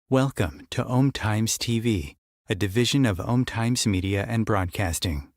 Welcome to OmTimes TV, a division of OmTimes Media and Broadcasting.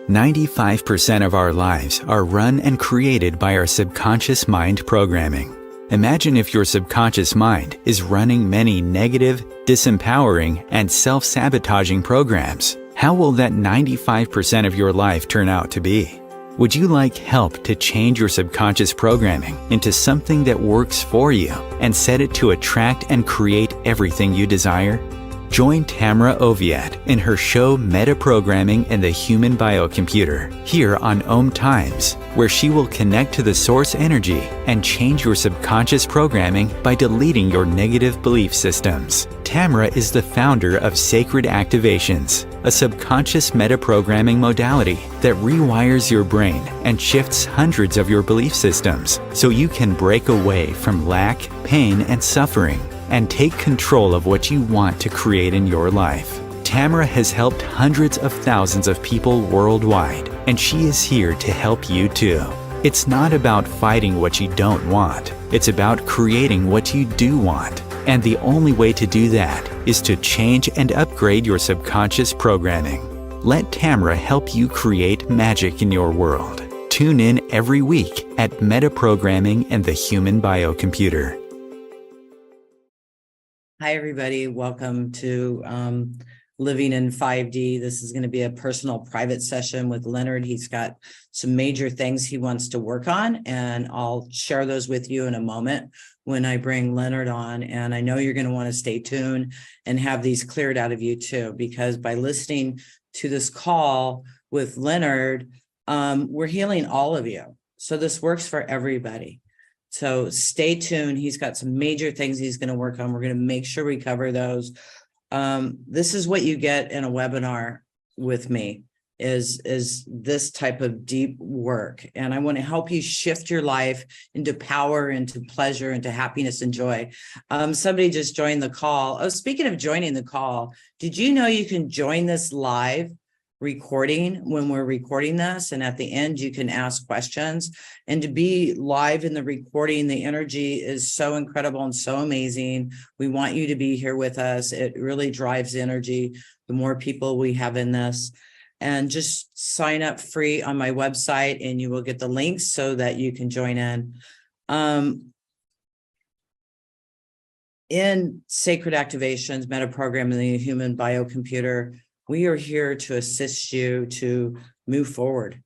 "95% of our lives are run and created by our subconscious mind programming. Imagine if your subconscious mind is running many negative, disempowering, and self-sabotaging programs. How will that 95% of your life turn out to be? Would you like help to change your subconscious programming into something that works for you and set it to attract and create everything you desire? Join Tamra Oviatt in her show Metaprogramming and the Human Biocomputer here on OmTimes, where she will connect to the source energy and change your subconscious programming by deleting your negative belief systems. Tamra is the founder of Sacred Activations, a subconscious metaprogramming modality that rewires your brain and shifts hundreds of your belief systems so you can break away from lack, pain, and suffering and take control of what you want to create in your life. Tamra has helped hundreds of thousands of people worldwide, and she is here to help you too. It's not about fighting what you don't want. It's about creating what you do want. And the only way to do that is to change and upgrade your subconscious programming. Let Tamra help you create magic in your world. Tune in every week at Metaprogramming and the Human Biocomputer. Hi, everybody. Welcome to Living in 5D. This is going to be a personal private session with Leonard. He's got some major things he wants to work on, and I'll share those with you in a moment when I bring Leonard on. And I know you're going to want to stay tuned and have these cleared out of you too, because by listening to this call with Leonard, we're healing all of you. So this works for everybody. So stay tuned. He's got some major things he's going to work on. We're going to make sure we cover those. This is what you get in a webinar with me is this type of deep work. And I want to help you shift your life into power, into pleasure, into happiness and joy. Somebody just joined the call. Oh, speaking of joining the call, did you know you can join this live recording when we're recording this, and at the end you can ask questions? And to be live in the recording, the energy is so incredible and so amazing. We want you to be here with us. It really drives energy the more people we have in this. And just sign up free on my website and you will get the links so that you can join in. In Sacred Activations, Metaprogramming the Human Biocomputer, we are here to assist you to move forward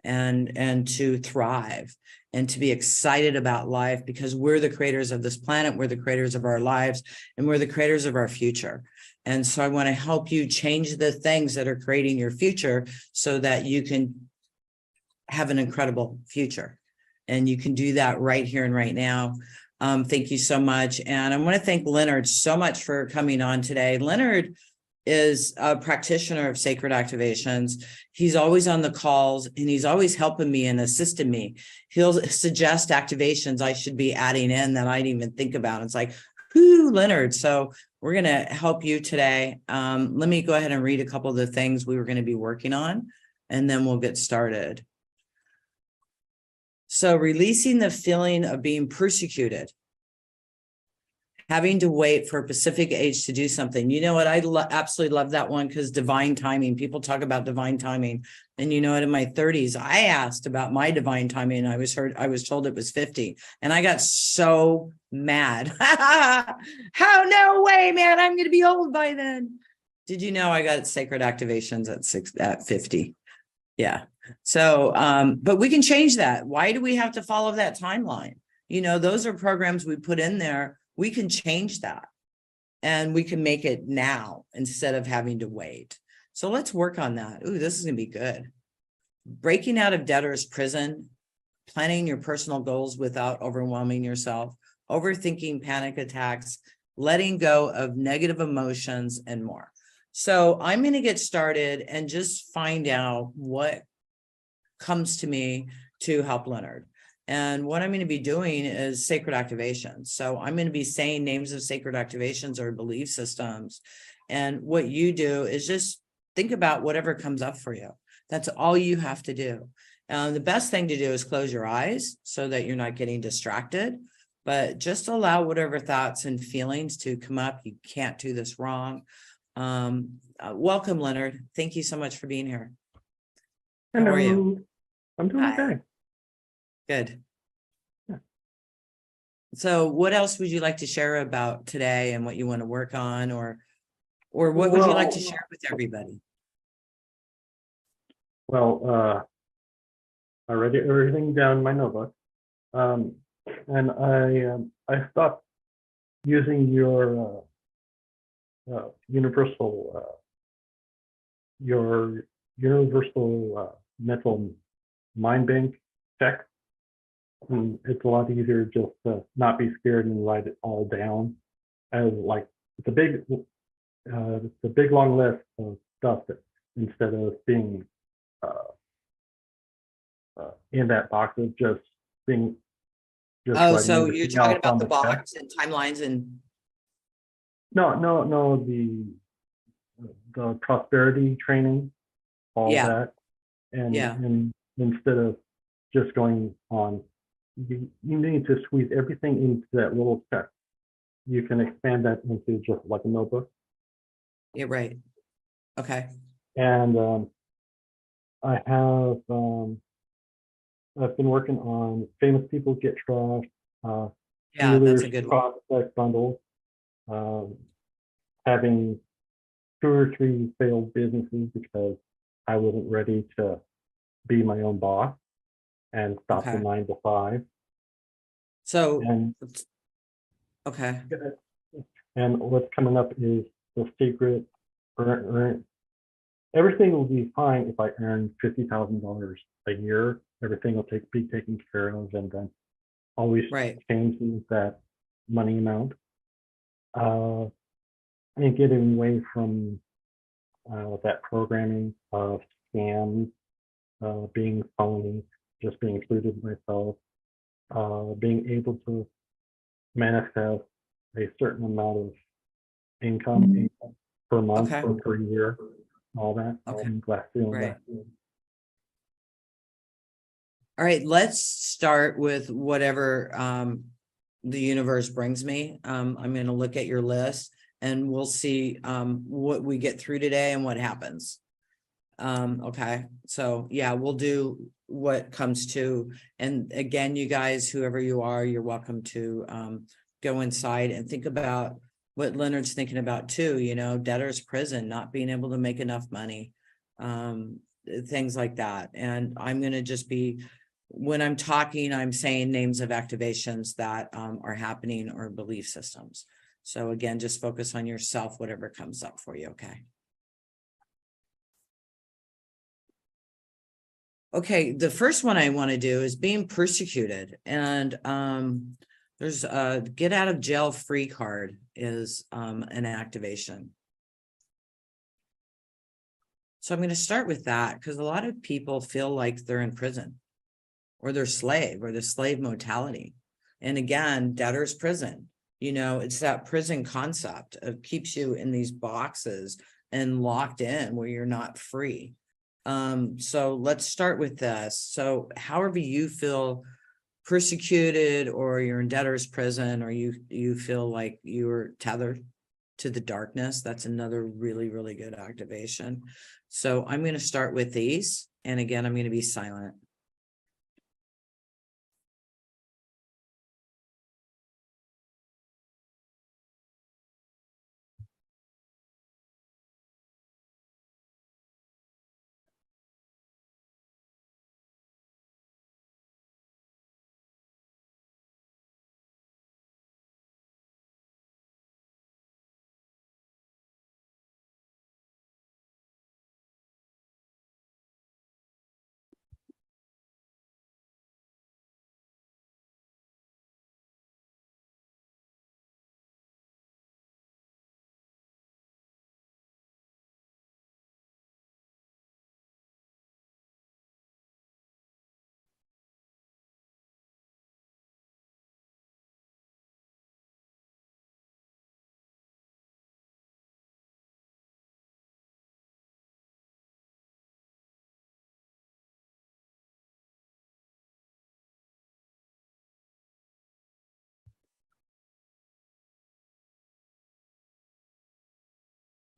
and to thrive and to be excited about life, because we're the creators of this planet, we're the creators of our lives, and we're the creators of our future. And so I want to help you change the things that are creating your future so that you can have an incredible future. And you can do that right here and right now. Thank you so much. And I want to thank Leonard so much for coming on today. Leonard is a practitioner of Sacred Activations. He's always on the calls and he's always helping me and assisting me. He'll suggest activations I should be adding in that I didn't even think about. It's like, whoo, Leonard. So we're going to help you today. Let me go ahead and read a couple of the things we were going to be working on, and then we'll get started. So releasing the feeling of being persecuted, having to wait for a specific age to do something. You know what? I absolutely love that one, because divine timing. People talk about divine timing. And you know what? In my 30s, I asked about my divine timing. I was told it was 50. And I got so mad. How? No way, man. I'm going to be old by then. Did you know I got Sacred Activations at 50? Yeah. So, but we can change that. Why do we have to follow that timeline? You know, those are programs we put in there. We can change that and we can make it now instead of having to wait. So let's work on that. Ooh, this is going to be good. Breaking out of debtor's prison, planning your personal goals without overwhelming yourself, overthinking panic attacks, letting go of negative emotions, and more. So I'm going to get started and just find out what comes to me to help Leonard. And what I'm going to be doing is sacred activations. So I'm going to be saying names of sacred activations or belief systems. And what you do is just think about whatever comes up for you. That's all you have to do. The best thing to do is close your eyes so that you're not getting distracted, but just allow whatever thoughts and feelings to come up. You can't do this wrong. Welcome, Leonard. Thank you so much for being here. How are you? Hello. I'm doing Hi. okay. Good. Yeah. So what else would you like to share about today and what you want to work on, or what would you like to share with everybody? Well, I read everything down in my notebook, and I stopped using your universal mental mind bank check. And it's a lot easier just to not be scared and write it all down, as like it's a big long list of stuff that instead of being in that box of just being Oh, so writing you're everything talking else on about the the check. box and timelines and No, the prosperity training, all yeah, that, yeah. and instead of just going on, you need to squeeze everything into that little check. You can expand that into just like a notebook. Yeah, right. Okay. And I have I've been working on famous people get trashed, Yeah, that's dealers a good one. prospect bundles, um, having 2 or 3 failed businesses because I wasn't ready to be my own boss and stop the Okay. 9 to 5. So, And okay. what's coming up is the secret. Everything will be fine if I earn $50,000 a year. Everything will be taken care of, and then always Right. changing that money amount. And getting away from that programming of scams, being phony, just being included myself, being able to manifest a certain amount of income per month Okay. or per year, all that. Okay. And glass ceiling, Right. glass ceiling. All right. Let's start with whatever the universe brings me. I'm going to look at your list and we'll see what we get through today and what happens. Okay. So yeah, we'll do what comes to, and again, you guys, whoever you are, you're welcome to go inside and think about what Leonard's thinking about too, debtor's prison, not being able to make enough money, things like that. And I'm going to just be, when I'm talking, I'm saying names of activations that are happening or belief systems. So again, just focus on yourself, whatever comes up for you. Okay. Okay, the first one I want to do is being persecuted, and there's a get out of jail free card is an activation. So I'm going to start with that because a lot of people feel like they're in prison or they're slave or the slave mentality. And again, debtor's prison, it's that prison concept of keeps you in these boxes and locked in where you're not free. So let's start with this. So however you feel persecuted or you're in debtor's prison or you feel like you're tethered to the darkness, that's another really, really good activation. So I'm going to start with these. And again, I'm going to be silent.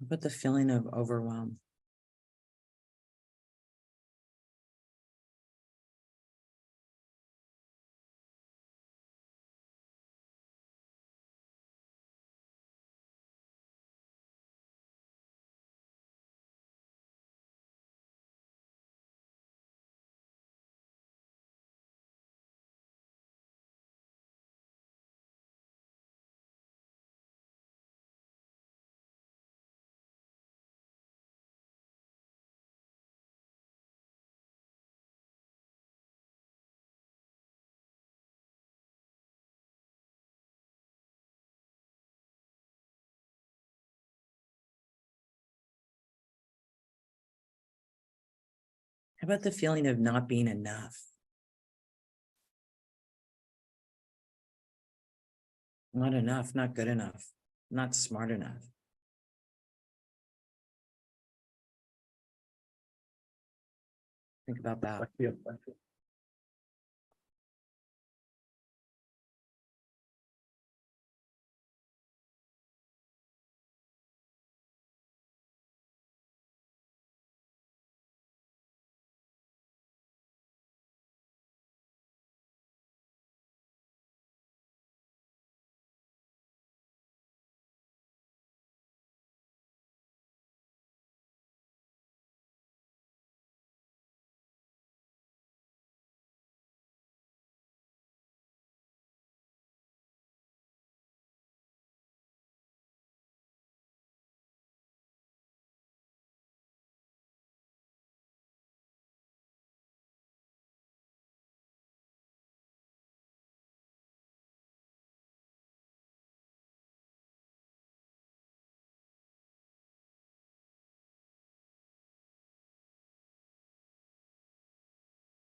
But the feeling of overwhelm. How about the feeling of not being enough? Not enough, not good enough, not smart enough. Think about that. Like the offensive.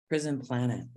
Prison planet.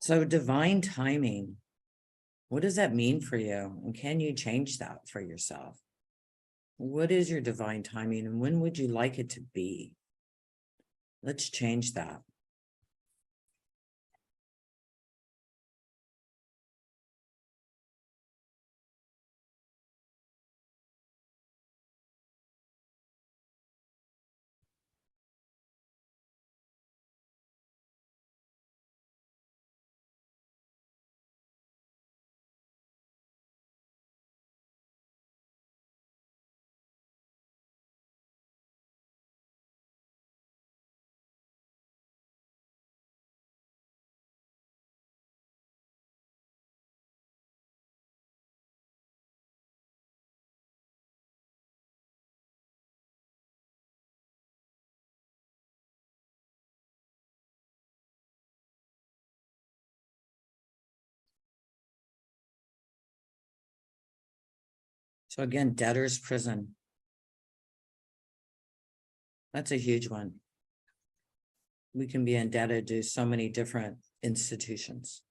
So divine timing, what does that mean for you? And can you change that for yourself? What is your divine timing and when would you like it to be? Let's change that. So again, debtor's prison. That's a huge one. We can be indebted to so many different institutions.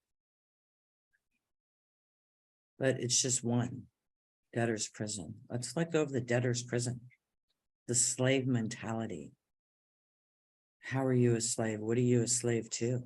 But it's just one, debtor's prison. Let's let go of the debtor's prison. The slave mentality. How are you a slave? What are you a slave to?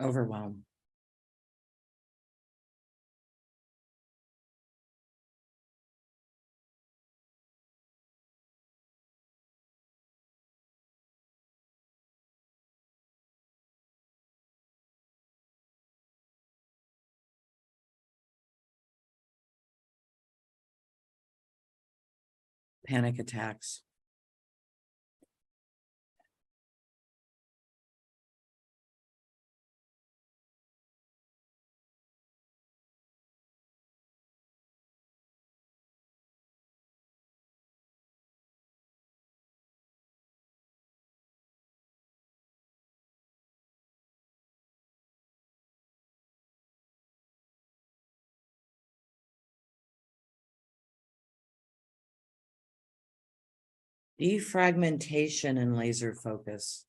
Overwhelm. Panic attacks. Defragmentation and laser focus.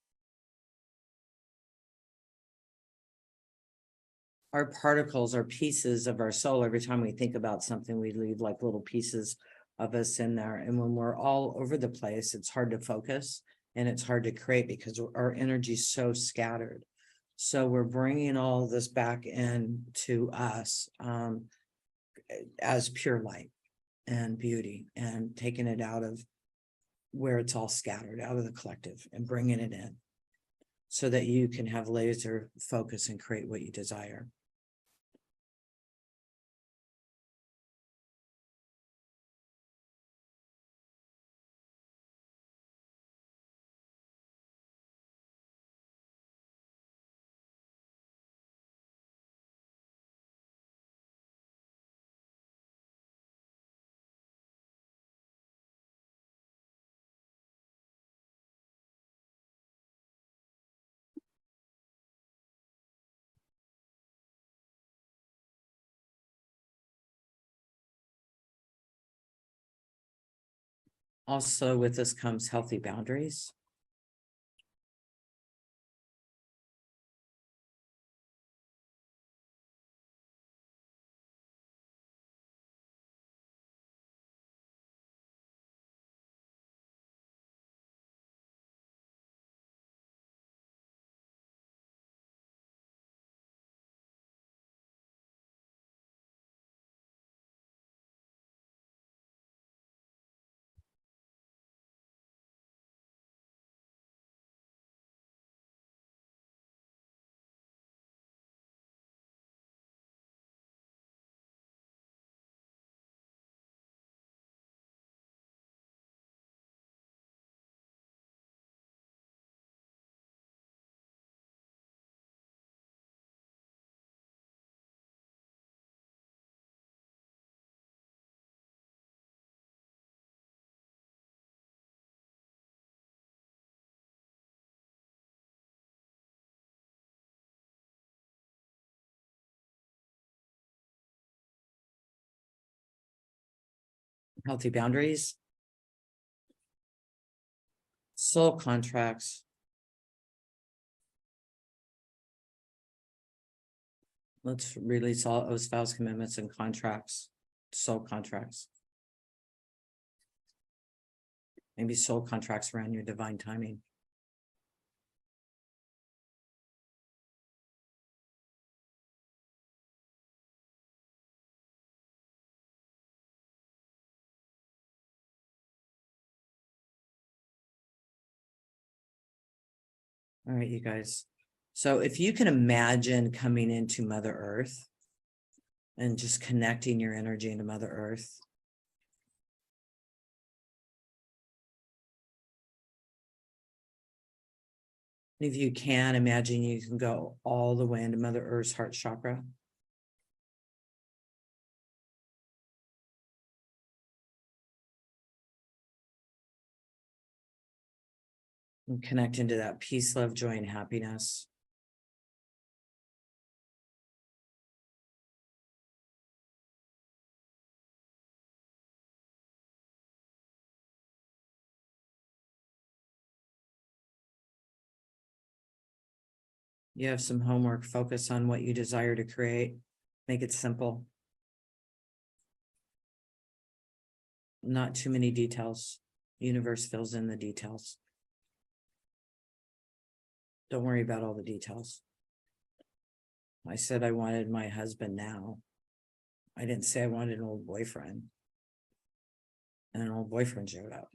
Our particles are pieces of our soul. Every time we think about something, we leave like little pieces of us in there. And when we're all over the place, it's hard to focus and it's hard to create because our energy is so scattered. So we're bringing all this back in to us as pure light and beauty, and taking it out of where it's all scattered, out of the collective, and bringing it in so that you can have laser focus and create what you desire. Also, with this comes healthy boundaries. Healthy boundaries. Soul contracts. Let's release all those vows, commitments, and contracts. Soul contracts. Maybe soul contracts around your divine timing. All right, you guys. So if you can imagine coming into Mother Earth and just connecting your energy into Mother Earth. If you can imagine, you can go all the way into Mother Earth's heart chakra. And connect into that peace, love, joy, and happiness. You have some homework. Focus on what you desire to create. Make it simple. Not too many details. Universe fills in the details. Don't worry about all the details. I said I wanted my husband now. I didn't say I wanted an old boyfriend. And an old boyfriend showed up,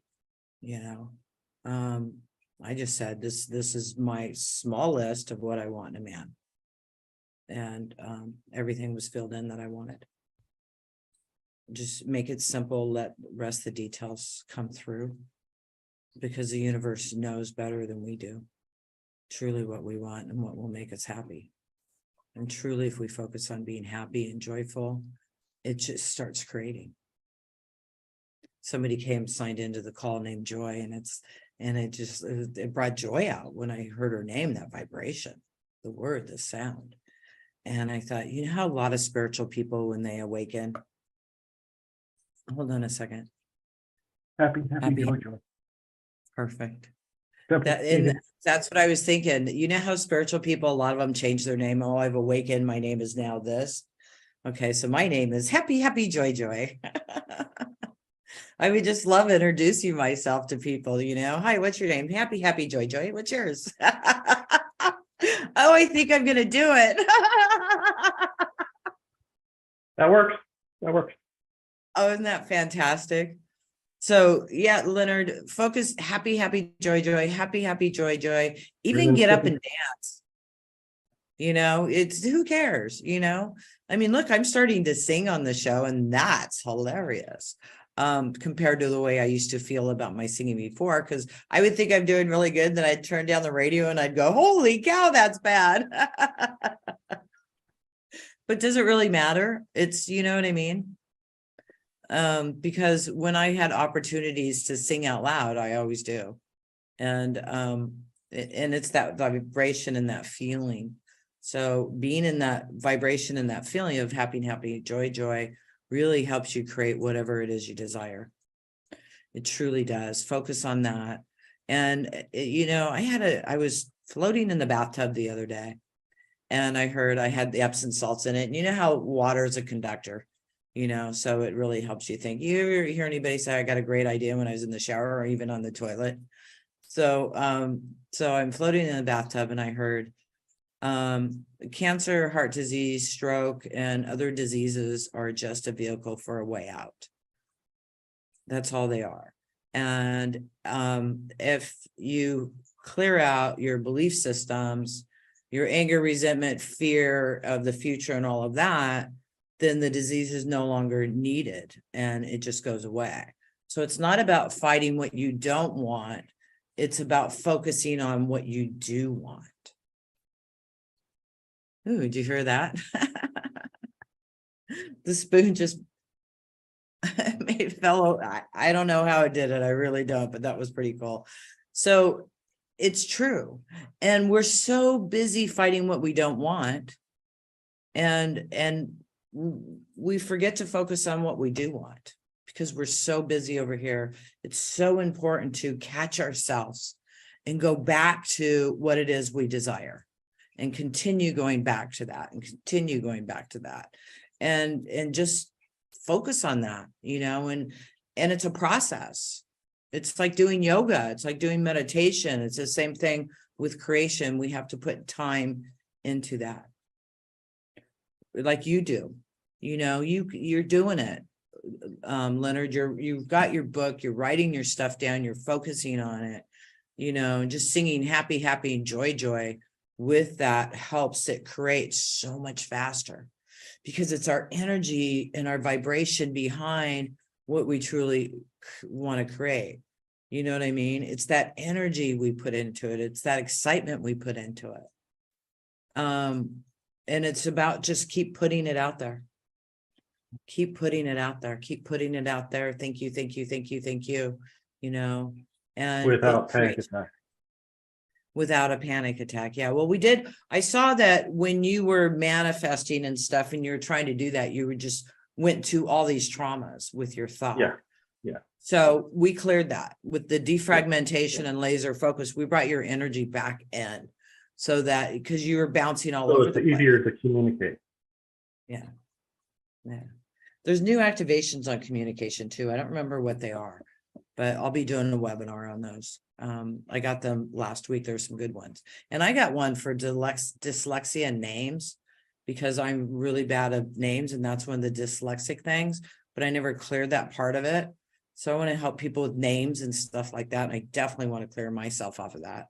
you know. I just said this is my small list of what I want in a man. And everything was filled in that I wanted. Just make it simple, let the rest of the details come through, because the universe knows better than we do truly what we want and what will make us happy. And truly, if we focus on being happy and joyful, it just starts creating. Somebody signed into the call named Joy, and it brought joy out when I heard her name, that vibration, the word, the sound. And I thought, you know how a lot of spiritual people, when they awaken, hold on a second. Happy. Joy. Perfect. Definitely. That's what I was thinking. You know how spiritual people, a lot of them change their name. Oh, I've awakened. My name is now this. Okay, so my name is Happy Joy. I would just love introducing myself to people, you know. Hi, what's your name? Happy Joy. What's yours? Oh, I think I'm gonna do it. That works. Oh, isn't that fantastic? So yeah, Leonard, focus, happy joy, happy joy, even get up and dance. You know, it's, who cares, you know? I mean, look, I'm starting to sing on the show, and that's hilarious. Compared to the way I used to feel about my singing before, because I would think I'm doing really good, then I'd turn down the radio and I'd go, holy cow, that's bad. But does it really matter? It's, you know what I mean? Because when I had opportunities to sing out loud, I always do. And it's that vibration and that feeling. So being in that vibration and that feeling of happy, joy, really helps you create whatever it is you desire. It truly does. Focus on that. And, you know, I was floating in the bathtub the other day, and I heard I had the Epsom salts in it. And you know how water is a conductor, you know, so it really helps you think. You ever hear anybody say, I got a great idea when I was in the shower or even on the toilet? So, so I'm floating in the bathtub, and I heard, cancer, heart disease, stroke, and other diseases are just a vehicle for a way out. That's all they are. And if you clear out your belief systems, your anger, resentment, fear of the future, and all of that, then the disease is no longer needed and it just goes away. So it's not about fighting what you don't want. It's about focusing on what you do want. Ooh, did you hear that? The spoon just I don't know how it did it. I really don't, but that was pretty cool. So it's true. And we're so busy fighting what we don't want. And we forget to focus on what we do want, because we're so busy over here. It's so important to catch ourselves and go back to what it is we desire, and continue going back to that, and continue going back to that, and just focus on that, you know. And it's a process. It's like doing yoga. It's like doing meditation. It's the same thing with creation. We have to put time into that, like you do. You know, you're doing it, Leonard. You've got your book. You're writing your stuff down. You're focusing on it. You know, just singing happy and joy with that helps it create so much faster, because it's our energy and our vibration behind what we truly want to create. You know what I mean? It's that energy we put into it. It's that excitement we put into it. And it's about just keep putting it out there. Keep putting it out there. Keep putting it out there. Thank you. You know, and Without panic attack. Without a panic attack. Yeah. Well, I saw that when you were manifesting and stuff, and you're trying to do that, you just went to all these traumas with your thought. Yeah. So we cleared that with the defragmentation and laser focus. We brought your energy back in, so that, because you were bouncing all over. So it's easier to communicate. Yeah. There's new activations on communication too. I don't remember what they are, but I'll be doing a webinar on those. I got them last week. There's some good ones. And I got one for dyslexia names, because I'm really bad at names, and that's one of the dyslexic things, but I never cleared that part of it. So I want to help people with names and stuff like that. And I definitely want to clear myself off of that.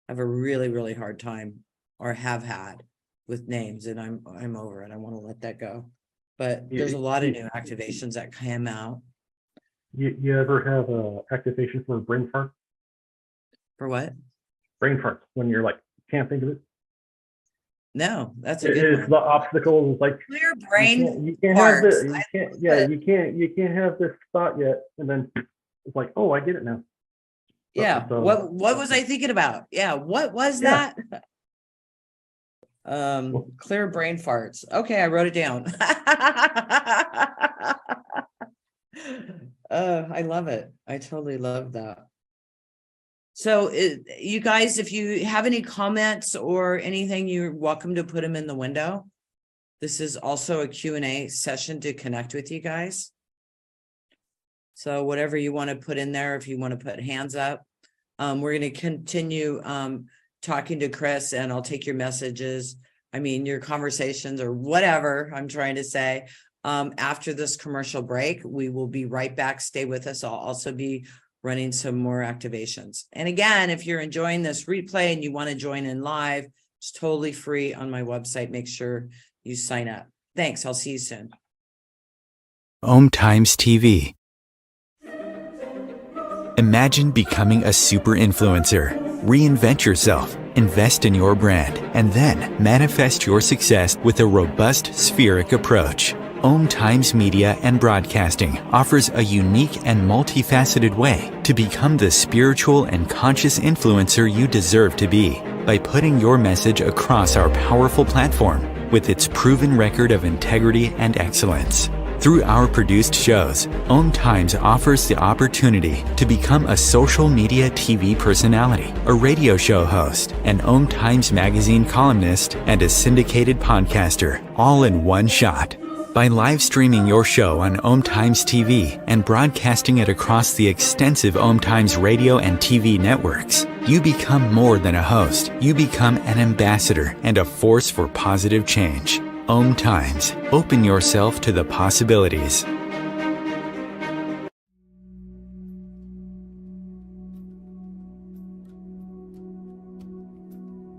I have a really, really hard time, or have had, with names, and I'm over it. I want to let that go. But there's a lot of new activations that come out. You ever have a activation for a brain fart? For what? Brain fart, when you're like, can't think of it. No, that's a good It's one. the obstacle is like Clear brain you can't have farts. the you can't have this thought yet, and then it's like, oh, I get it now. Yeah. So, what was I thinking about? Yeah. What was that? Clear brain farts. Okay, I wrote it down. I love it. I totally love that. So you guys, if you have any comments or anything, you're welcome to put them in the window. This is also a Q&A session to connect with you guys. So whatever you want to put in there, if you want to put hands up, we're going to continue talking to Chris, and I'll take your messages. I mean, your conversations or whatever I'm trying to say. After this commercial break, we will be right back. Stay with us. I'll also be running some more activations. And again, if you're enjoying this replay and you want to join in live, it's totally free on my website. Make sure you sign up. Thanks. I'll see you soon. OmTimes TV. Imagine becoming a super influencer. Reinvent yourself, invest in your brand, and then manifest your success with a robust spheric approach. OmTimes Media and Broadcasting offers a unique and multifaceted way to become the spiritual and conscious influencer you deserve to be by putting your message across our powerful platform with its proven record of integrity and excellence. Through our produced shows, OmTimes offers the opportunity to become a social media TV personality, a radio show host, an OmTimes magazine columnist, and a syndicated podcaster, all in one shot. By live streaming your show on OmTimes TV and broadcasting it across the extensive OmTimes radio and TV networks, you become more than a host. You become an ambassador and a force for positive change. OmTimes. Open yourself to the possibilities.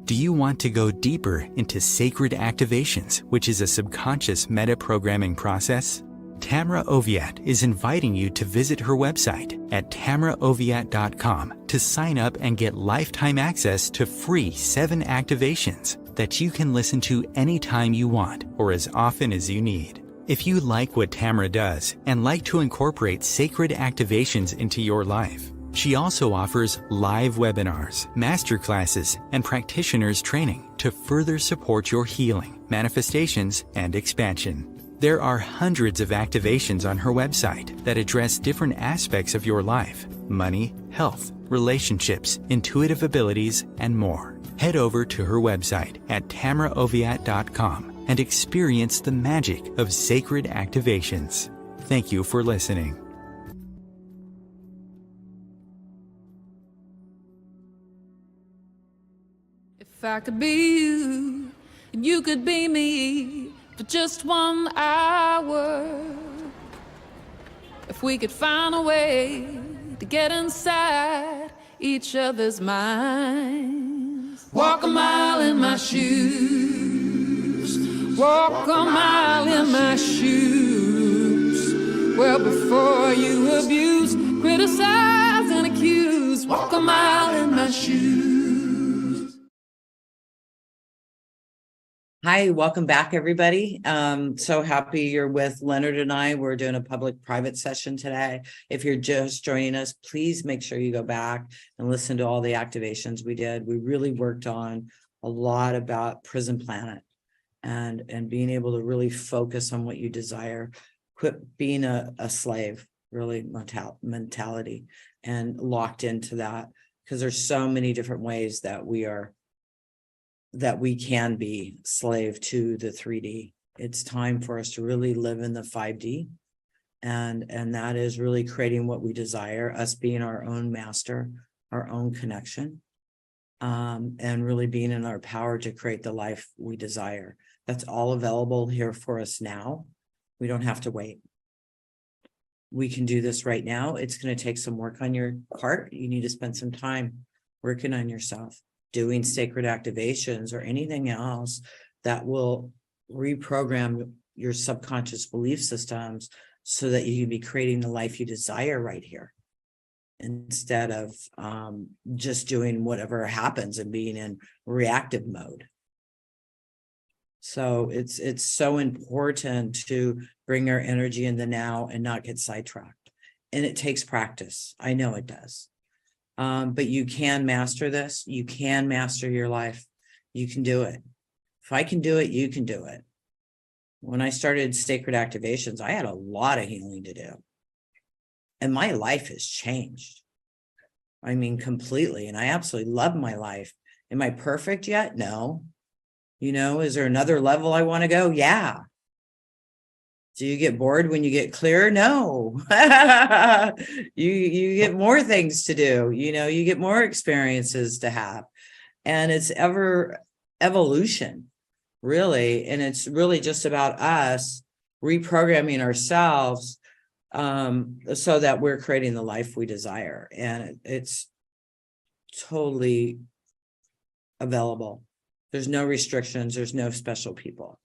Do you want to go deeper into sacred activations, which is a subconscious meta-programming process? Tamra Oviatt is inviting you to visit her website at tamraoviatt.com to sign up and get lifetime access to free 7 activations that you can listen to anytime you want or as often as you need. If you like what Tamra does and like to incorporate sacred activations into your life, she also offers live webinars, masterclasses, and practitioners training to further support your healing, manifestations, and expansion. There are hundreds of activations on her website that address different aspects of your life: money, health, relationships, intuitive abilities, and more. Head over to her website at tamraoviatt.com and experience the magic of sacred activations. Thank you for listening. If I could be you, and you could be me for just 1 hour. If we could find a way to get inside each other's minds. Walk a mile in my shoes. Walk a mile in my shoes. Well, before you abuse, criticize, and accuse. Walk a mile in my shoes. Hi, welcome back, everybody. So happy you're with Leonard and I. We're doing a public-private session today. If you're just joining us, please make sure you go back and listen to all the activations we did. We really worked on a lot about Prison Planet and being able to really focus on what you desire. Quit being a slave, really mentality, and locked into that, because there's so many different ways that we can be slave to the 3D. It's time for us to really live in the 5D. And that is really creating what we desire, us being our own master, our own connection. and really being in our power to create the life we desire. That's all available here for us now. We don't have to wait. We can do this right now. It's going to take some work on your part. You need to spend some time working on yourself, doing sacred activations or anything else that will reprogram your subconscious belief systems so that you can be creating the life you desire right here, instead of just doing whatever happens and being in reactive mode. So it's so important to bring our energy in the now and not get sidetracked. And it takes practice. I know it does. But you can master this. You can master your life. You can do it. If I can do it, you can do it. When I started sacred activations, I had a lot of healing to do. And my life has changed. I mean, completely. And I absolutely love my life. Am I perfect yet? No. You know, is there another level I want to go? Yeah. Do you get bored when you get clear? No. You get more things to do. You know, you get more experiences to have. And it's evolution, really. And it's really just about us reprogramming ourselves so that we're creating the life we desire. And it's totally available. There's no restrictions. There's no special people.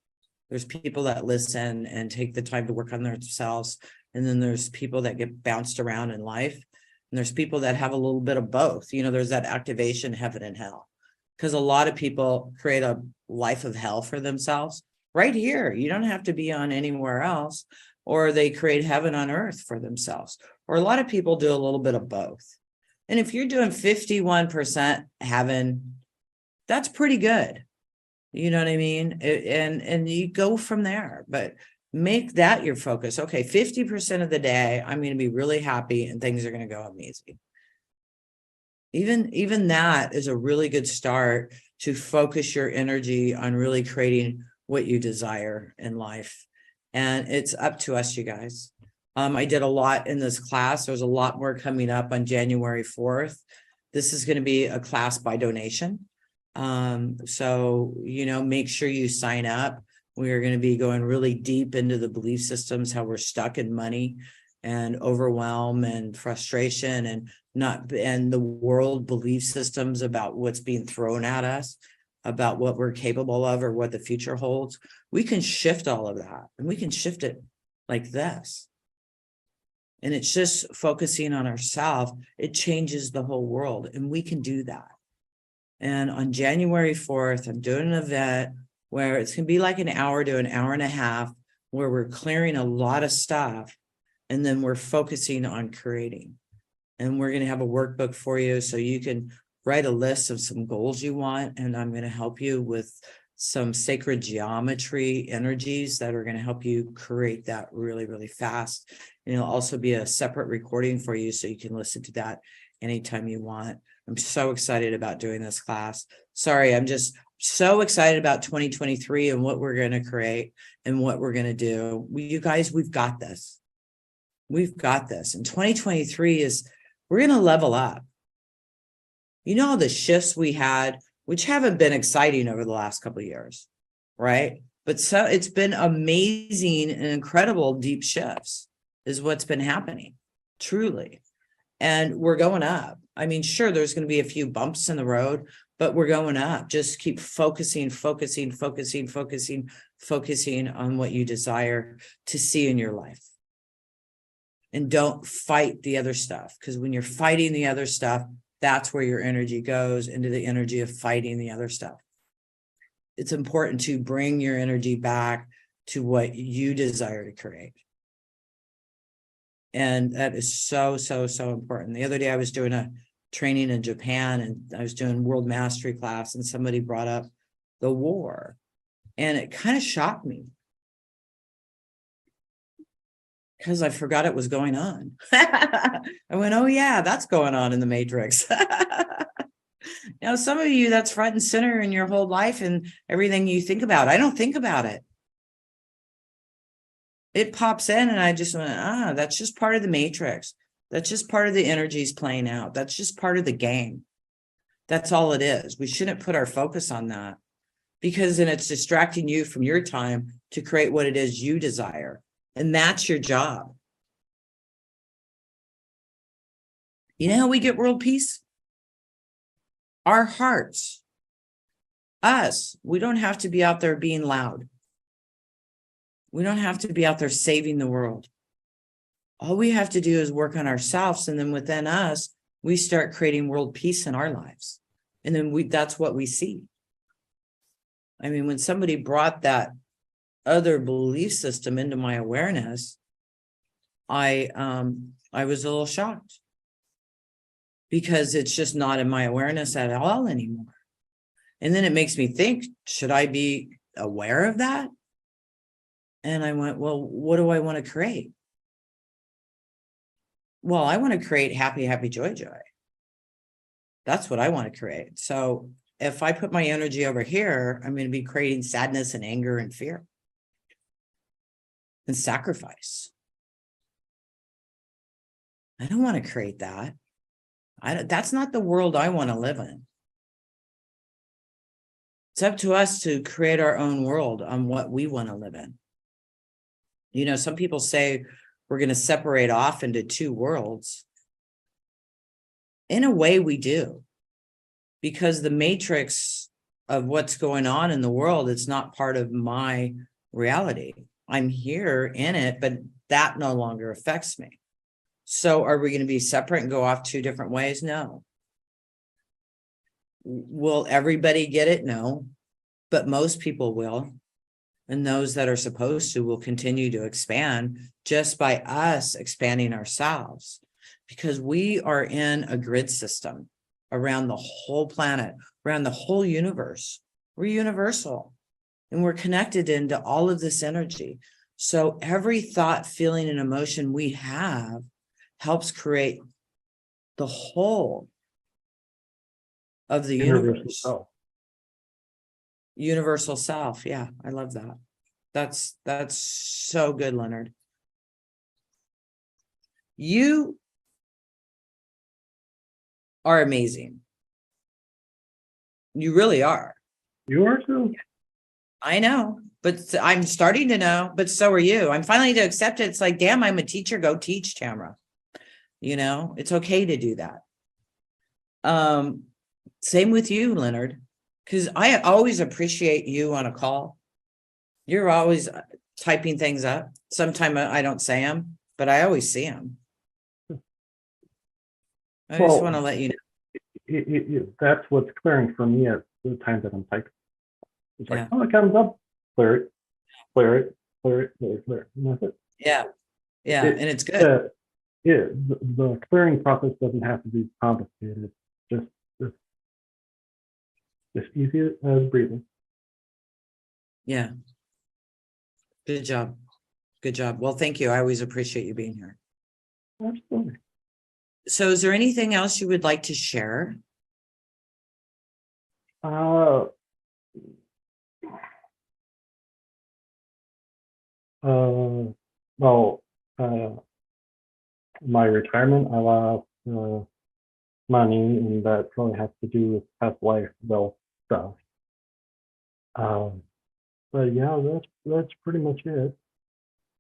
There's people that listen and take the time to work on themselves. And then there's people that get bounced around in life. And there's people that have a little bit of both. You know, there's that activation, heaven and hell. Because a lot of people create a life of hell for themselves right here. You don't have to be on anywhere else. Or they create heaven on earth for themselves. Or a lot of people do a little bit of both. And if you're doing 51% heaven, that's pretty good. You know what I mean? And you go from there, but make that your focus. Okay, 50% of the day, I'm going to be really happy and things are going to go amazing. Even that is a really good start to focus your energy on really creating what you desire in life. And it's up to us, you guys. I did a lot in this class. There's a lot more coming up on January 4th. This is going to be a class by donation. So, you know, make sure you sign up. We are going to be going really deep into the belief systems, how we're stuck in money and overwhelm and frustration and the world belief systems about what's being thrown at us, about what we're capable of or what the future holds. We can shift all of that, and we can shift it like this. And it's just focusing on ourselves. It changes the whole world, and we can do that. And on January 4th, I'm doing an event where it's going to be like an hour to an hour and a half, where we're clearing a lot of stuff, and then we're focusing on creating. And we're going to have a workbook for you so you can write a list of some goals you want. And I'm going to help you with some sacred geometry energies that are going to help you create that really, really fast. And it'll also be a separate recording for you so you can listen to that anytime you want. I'm so excited about doing this class. Sorry, I'm just so excited about 2023 and what we're going to create and what we're going to do. You guys, we've got this. We've got this. And 2023 we're going to level up. You know, the shifts we had, which haven't been exciting over the last couple of years, right? But so it's been amazing and incredible deep shifts is what's been happening, truly. And we're going up. I mean, sure, there's going to be a few bumps in the road, but we're going up. Just keep focusing on what you desire to see in your life. And don't fight the other stuff, because when you're fighting the other stuff, that's where your energy goes, into the energy of fighting the other stuff. It's important to bring your energy back to what you desire to create. And that is so, so, so important. The other day I was doing a training in Japan, and I was doing world mastery class, and somebody brought up the war, and it kind of shocked me because I forgot it was going on. I went, oh yeah, that's going on in the Matrix. Now, some of you, that's front and center in your whole life and everything you think about. I don't think about it. It pops in and I just went, that's just part of the Matrix. That's just part of the energies playing out. That's just part of the game. That's all it is. We shouldn't put our focus on that, because then it's distracting you from your time to create what it is you desire. And that's your job. You know how we get world peace? Our hearts. Us. We don't have to be out there being loud. We don't have to be out there saving the world. All we have to do is work on ourselves, and then within us, we start creating world peace in our lives. And then that's what we see. I mean, when somebody brought that other belief system into my awareness, I was a little shocked, because it's just not in my awareness at all anymore. And then it makes me think, should I be aware of that? And I went, well, what do I want to create? Well, I want to create happy, happy, joy, joy. That's what I want to create. So if I put my energy over here, I'm going to be creating sadness and anger and fear and sacrifice. I don't want to create that. That's not the world I want to live in. It's up to us to create our own world on what we want to live in. You know, some people say we're going to separate off into two worlds. In a way, we do, because the matrix of what's going on in the world, it's not part of my reality. I'm here in it, but that no longer affects me. So are we going to be separate and go off two different ways? No. Will everybody get it? No, but most people will. And those that are supposed to will continue to expand just by us expanding ourselves, because we are in a grid system around the whole planet, around the whole universe. We're universal, and we're connected into all of this energy. So every thought, feeling, and emotion we have helps create the whole of the universe. Universal self. Yeah, I love that. That's so good, Leonard. You are amazing. You really are. You are too. I know, but I'm starting to know, but so are you. I'm finally to accept it. It's like, damn, I'm a teacher. Go teach, Tamra. You know, it's okay to do that. Same with you, Leonard, because I always appreciate you on a call. You're always typing things up. Sometimes I don't say them, but I always see them. I just want to let you know. That's what's clearing for me at the time that I'm typing. It's like, Yeah. oh, it comes up, clear it, clear it, clear it, clear it, clear it. And that's it. Yeah. Yeah. And it's good. The clearing process doesn't have to be complicated. Just easy as breathing. Yeah. Good job. Good job. Well, thank you. I always appreciate you being here. Absolutely. So is there anything else you would like to share? My retirement, I lost money, and that probably has to do with past life wealth stuff. But yeah, that's pretty much it.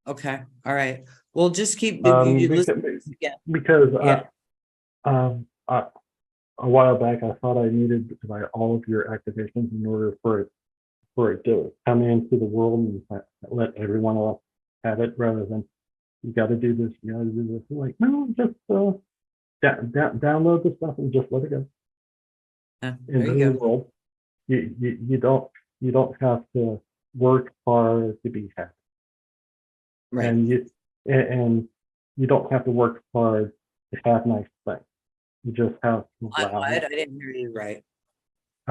Okay. All right. Well, just keep Because Yeah. A while back, I thought I needed to buy all of your activations in order for it to come into the world and let everyone else have it, rather than you got to do this, you got to do this. Like, no, just download the stuff and just let it go. There Into you the go. world. You don't have to work hard to be happy. Right. And you don't have to work hard to have nice things. You just have to allow I didn't hear you right.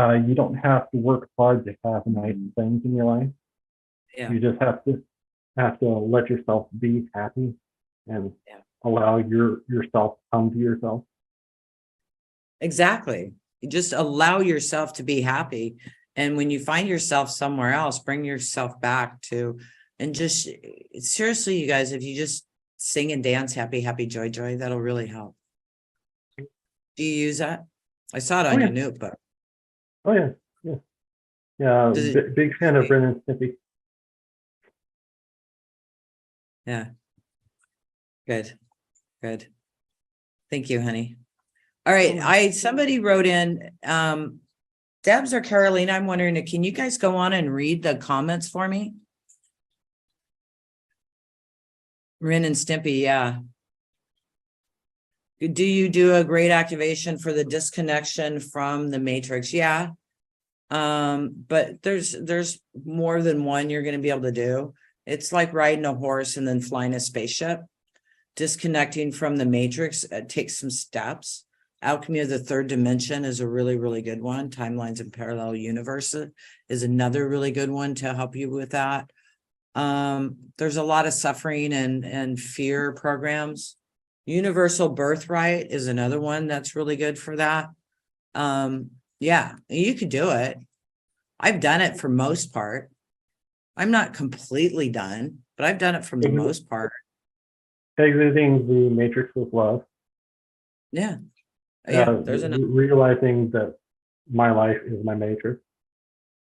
you don't have to work hard to have nice things in your life. Yeah. You just have to let yourself be happy and allow yourself to come to yourself. Exactly. You just allow yourself to be happy. And when you find yourself somewhere else, bring yourself back to, and just seriously, you guys, if you just sing and dance happy, happy, joy, joy, that'll really help. Do you use that? I saw it on your notebook. Oh yeah, yeah, yeah. Does it- Big fan of Ren and Stimpy. Yeah. Good. Good. Thank you, honey. All right. Somebody wrote in, Debs or Caroline, I'm wondering, can you guys go on and read the comments for me? Ren and Stimpy, yeah. Do you do a great activation for the disconnection from the matrix? Yeah. But there's more than one you're going to be able to do. It's like riding a horse and then flying a spaceship. Disconnecting from the matrix takes some steps. Alchemy of the Third Dimension is a really, really good one. Timelines and Parallel Universes is another really good one to help you with that. There's a lot of suffering and fear programs. Universal Birthright is another one that's really good for that. Yeah, you could do it. I've done it for most part. I'm not completely done, but I've done it for the most part. Exiting the matrix with love. Yeah. Yeah, there's another. Realizing that my life is my matrix.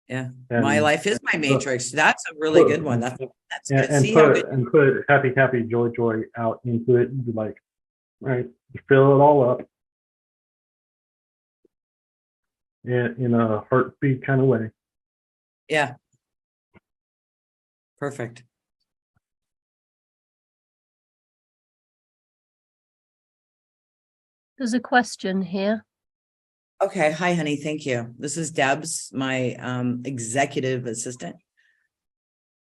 Yeah, And my life is my matrix. That's a really good one. That's good. And See how put good. happy, joy out into it and be like, right, fill it all up in a heartbeat kind of way. Yeah. Perfect. There's a question here. Okay. Hi, honey. Thank you. This is Debs, my executive assistant.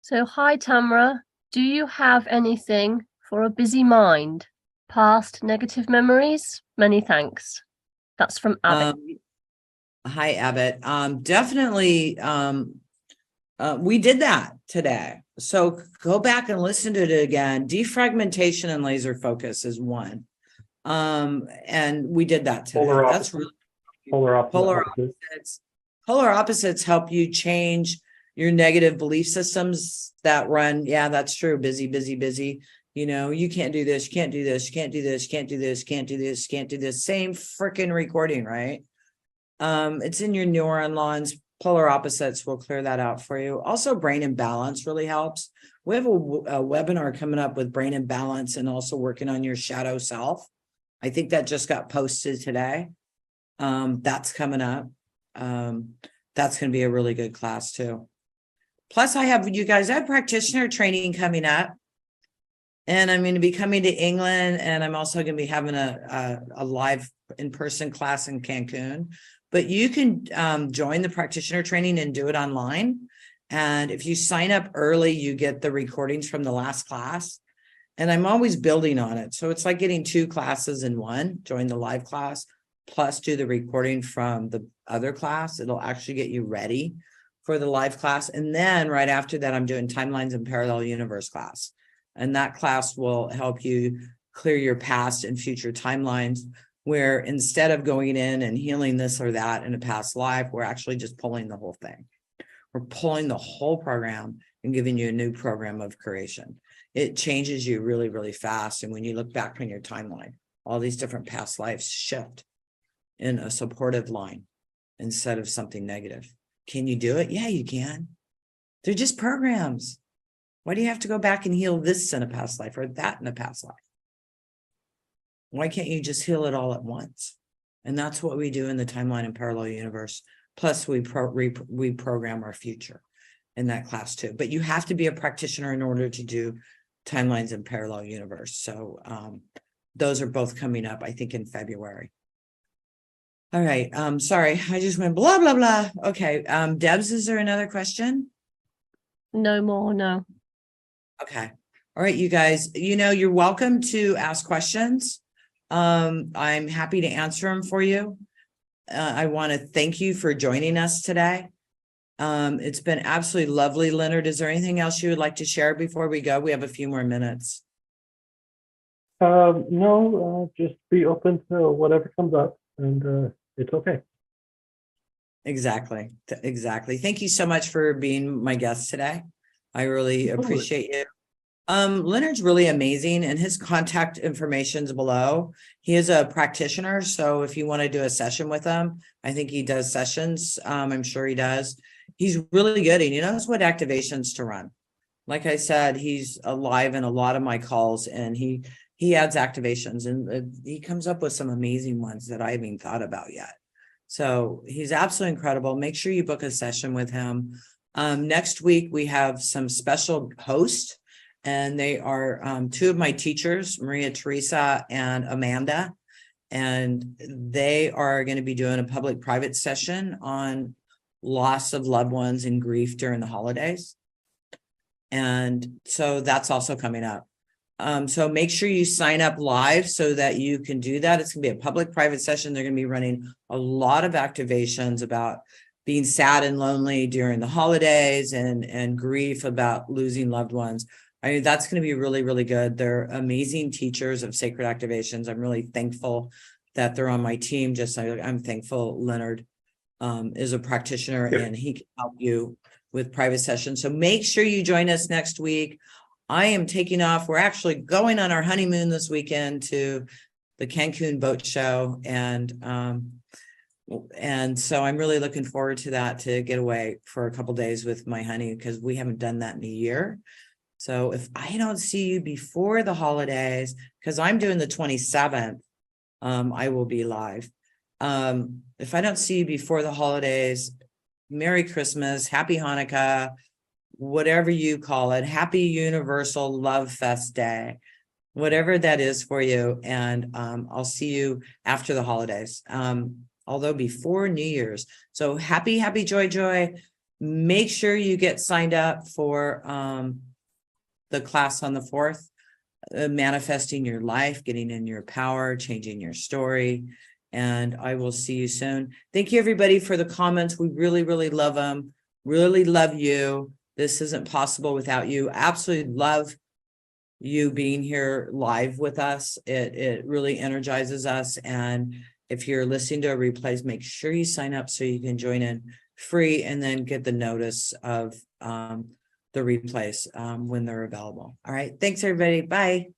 So, hi, Tamra. Do you have anything for a busy mind? Past negative memories? Many thanks. That's from Abbott. Hi, Abbott. Definitely. We did that today. So go back and listen to it again. Defragmentation and laser focus is one. And we did that today. That's really polar opposites. Polar opposites help you change your negative belief systems that run. Yeah, that's true. Busy, busy, busy. You know, you can't do this, you can't do this, you can't do this, you can't do this, can't do this, can't do this. Same freaking recording, right? It's in your neuron lines. Polar opposites will clear that out for you. Also, brain imbalance really helps. We have a webinar coming up with brain imbalance and also working on your shadow self. I think that just got posted today. That's coming up. That's going to be a really good class too. Plus, I have practitioner training coming up. And I'm going to be coming to England, and I'm also going to be having a live in-person class in Cancun. But you can join the practitioner training and do it online. And if you sign up early, you get the recordings from the last class. And I'm always building on it. So it's like getting two classes in one. Join the live class, plus do the recording from the other class. It'll actually get you ready for the live class. And then right after that, I'm doing Timelines and Parallel Universe class. And that class will help you clear your past and future timelines, where instead of going in and healing this or that in a past life, we're actually just pulling the whole thing. We're pulling the whole program and giving you a new program of creation. It changes you really, really fast. And when you look back on your timeline, all these different past lives shift in a supportive line instead of something negative. Can you do it? Yeah, you can. They're just programs. Why do you have to go back and heal this in a past life or that in a past life? Why can't you just heal it all at once? And that's what we do in the Timeline and Parallel Universe. Plus, we program our future in that class too. But you have to be a practitioner in order to do Timelines and Parallel Universe. So those are both coming up, I think, in February. All right. Sorry, I just went blah, blah, blah. Okay. Debs, is there another question? No more, no. Okay. All right, you guys, you're welcome to ask questions. I'm happy to answer them for you. I want to thank you for joining us today. It's been absolutely lovely. Leonard, is there anything else you would like to share before we go? We have a few more minutes. No, just be open to whatever comes up, and it's okay. Exactly. Thank you so much for being my guest today. I really appreciate you. Leonard's really amazing, and his contact information's below. He is a practitioner, so if you want to do a session with him, I think he does sessions. I'm sure he does. He's really good, and he knows what activations to run. Like I said, he's alive in a lot of my calls, and he adds activations, and he comes up with some amazing ones that I haven't even thought about yet. So he's absolutely incredible. Make sure you book a session with him. Next week, we have some special hosts, and they are two of my teachers, Maria Teresa and Amanda. And they are going to be doing a public-private session on loss of loved ones and grief during the holidays. And so that's also coming up. So make sure you sign up live so that you can do that. It's going to be a public-private session. They're going to be running a lot of activations about being sad and lonely during the holidays and grief about losing loved ones. I mean, that's going to be really, really good. They're amazing teachers of sacred activations. I'm really thankful that they're on my team. Just like I'm thankful Leonard is a practitioner and he can help you with private sessions. So make sure you join us next week. I am taking off. We're actually going on our honeymoon this weekend to the Cancun boat show. And so I'm really looking forward to that, to get away for a couple days with my honey, because we haven't done that in a year. So if I don't see you before the holidays, because I'm doing the 27th, I will be live. If I don't see you before the holidays, Merry Christmas, Happy Hanukkah, whatever you call it, Happy Universal Love Fest Day, whatever that is for you. And I'll see you after the holidays, although before New Year's. So happy, joy. Make sure you get signed up for the class on the 4th, manifesting your life, getting in your power, changing your story. And I will see you soon. Thank you, everybody, for the comments. We really, really love them. Really love you. This isn't possible without you. Absolutely love you being here live with us. It really energizes us. And if you're listening to a replays, make sure you sign up so you can join in free and then get the notice of the replays when they're available. All right. Thanks, everybody. Bye.